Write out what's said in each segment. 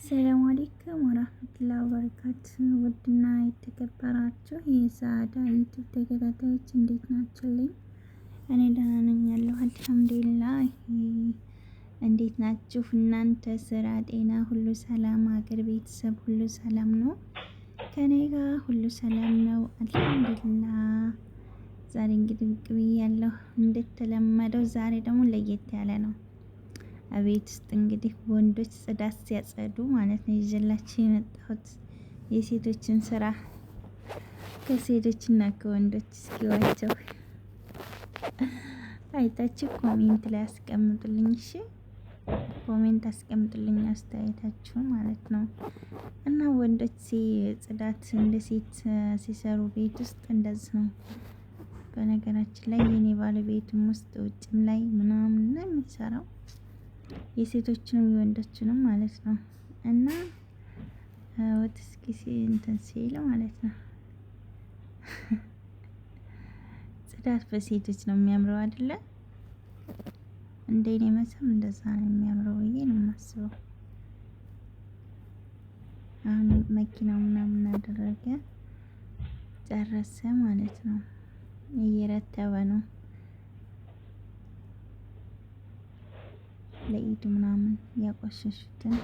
ሰላም አለይኩም ወራህመቱላሂ ወበረካቱህ። ውድና የተከበራችሁ የሰዓዳ ዩቲዩብ ተከታታዮች እንዴት ናችሁልኝ? እኔ ደህና ነኝ ያለሁ አልሐምዱሊላህ። እንዴት ናችሁ እናንተ? ስራ፣ ጤና ሁሉ ሰላም? ሀገር፣ ቤተሰብ ሁሉ ሰላም ነው? ከኔ ጋር ሁሉ ሰላም ነው አልሐምዱሊላህ። ዛሬ እንግዲህ ብቅ ብያለሁ እንደተለመደው። ዛሬ ደግሞ ለየት ያለ ነው። አቤት ውስጥ እንግዲህ ወንዶች ጽዳት ሲያጸዱ ማለት ነው ይዤላችሁ የመጣሁት የሴቶችን ስራ ከሴቶችና ከወንዶች እስኪዋቸው አይታችሁ ኮሜንት ላይ አስቀምጡልኝ። እሺ ኮሜንት አስቀምጡልኝ አስተያየታችሁን ማለት ነው። እና ወንዶች ጽዳት እንደ ሴት ሲሰሩ ቤት ውስጥ እንደዚህ ነው። በነገራችን ላይ የኔ ባለቤትም ውስጥ ውጭም ላይ ምናምን ነው የሚሰራው የሴቶችንም የወንዶችንም ማለት ነው። እና ወጥ እስኪ እንትን ሲል ማለት ነው ጽዳት በሴቶች ነው የሚያምረው አይደለ? እንደኔ መቼም እንደዛ ነው የሚያምረው ብዬ ነው የማስበው። አሁን መኪናው ምናምን አደረገ ጨረሰ ማለት ነው። እየረተበ ነው ለኢድ ምናምን ያቆሸሹትን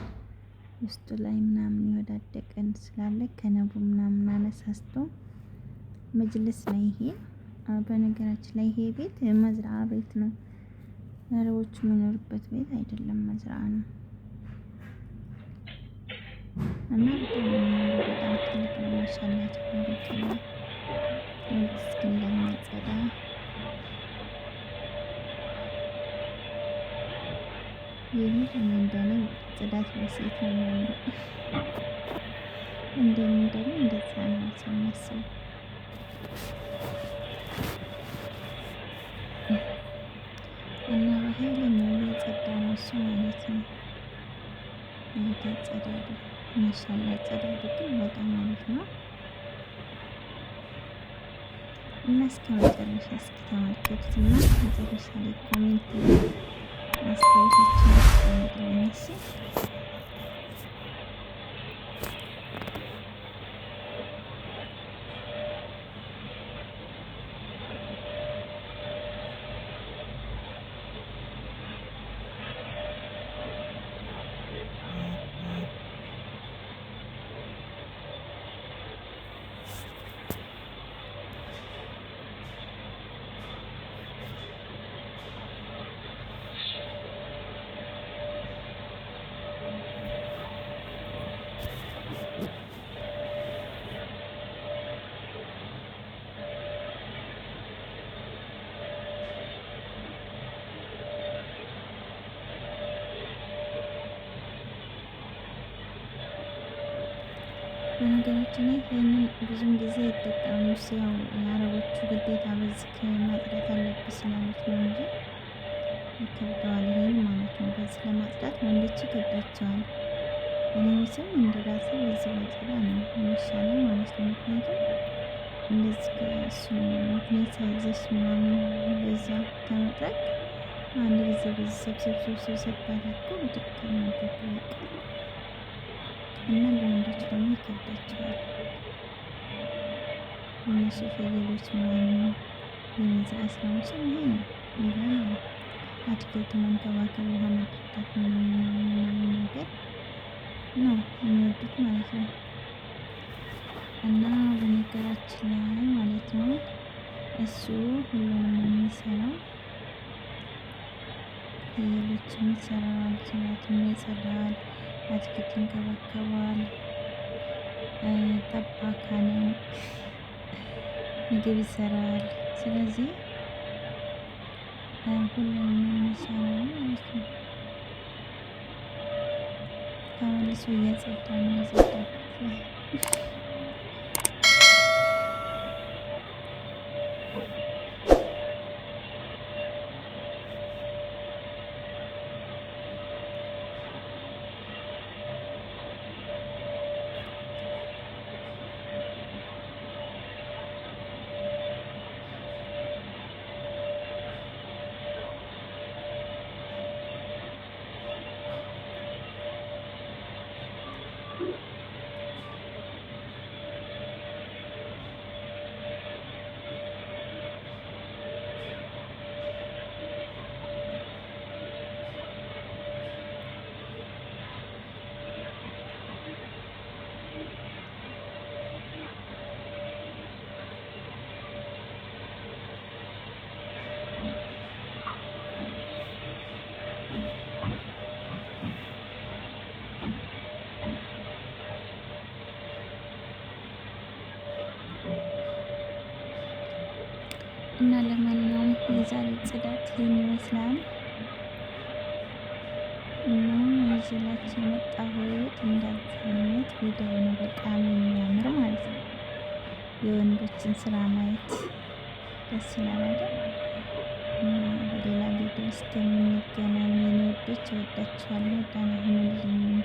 ውስጡ ላይ ምናምን የወዳደቀን ስላለ ከነቡ ምናምን አነሳስቶ መጅልስ ነው ይሄ። በነገራችን ላይ ይሄ ቤት መዝራ ቤት ነው። አረቦቹ የሚኖሩበት ቤት አይደለም፣ መዝራ ነው። እና በጣም ትልቅ ነው። ማሻአላህ ተባረከላህ። እስኪ እንደሚያጸዳ የምር እንደኔ ጽዳት በሴት ነው የሚያምረው። እንደኔ እንደዛ ነው የሚያስበው። እና በኃይለኛው እያጸዳ ነው እሱ ማለት ነው። አጸዳዱ ማሻአላህ አጸዳዱ ግን በጣም አሪፍ ነው። እና እስከ መጨረሻ እስኪ ተመልከቱት እና መጨረሻ ላይ ኮሜንት አስተያየታችሁን አስቀምጡልኝ እሺ። በነገራችን ላይ ይህንን ብዙም ጊዜ ይጠቀሙት ያው የአረቦቹ ግዴታ በዚህ ማጽዳት አለብህ ስላሉት ነው እንጂ ይከብደዋል ይሄን ማለት ነው። በዚህ ለማጽዳት ወንዶች ይከብዳቸዋል። እኔ መቼም እንደራሴ በዚህ ባጸዳ ነው የሚሻለው ማለት ነው። ምክንያቱም እንደዚህ እሱ ምክንያት ሳይዘሽ ምናምን በዛ ተመጥረቅ አንድ ጊዜ በዚህ ሰብሰብ አድርጎ ድጋሚ ማድረግ በቃ እና ለወንዶች ደግሞ ይከብዳቸዋል። እነሱ ፍየሎች ምናምን የመዝራት ስራዎችን ይሄ ነው ይላል። አትክልት መንከባከብ፣ ውሃ ማጠጣት ምናምን ነገር ነው የሚወዱት ማለት ነው። እና በነገራችን ላይ ማለት ነው እሱ ሁሉንም የሚሰራው ፍየሎችን ይሰራል፣ ጽዳትም ያጸዳል፣ አትክልት ይንከባከባል፣ ጠባቃ ነው፣ ምግብ ይሰራል። ስለዚህ ሁሉንም የሚሰራው ማለት ነው። ተመልሶ እያጸዳ ነው ያጸዳበት ላይ እና ለማንኛውም የዛሬ ጽዳት ይህን ይመስላል እና ይዤላችሁ የመጣሁት እንደዚህ አይነት ቪዲዮ ነው። በጣም የሚያምር ማለት ነው። የወንዶችን ስራ ማየት ደስ ይላል አይደል? እና በሌላ ቪዲዮ እስከምንገናኝ የኔ ወዶች እወዳችኋለሁ። ደህና ሁኑልኝ።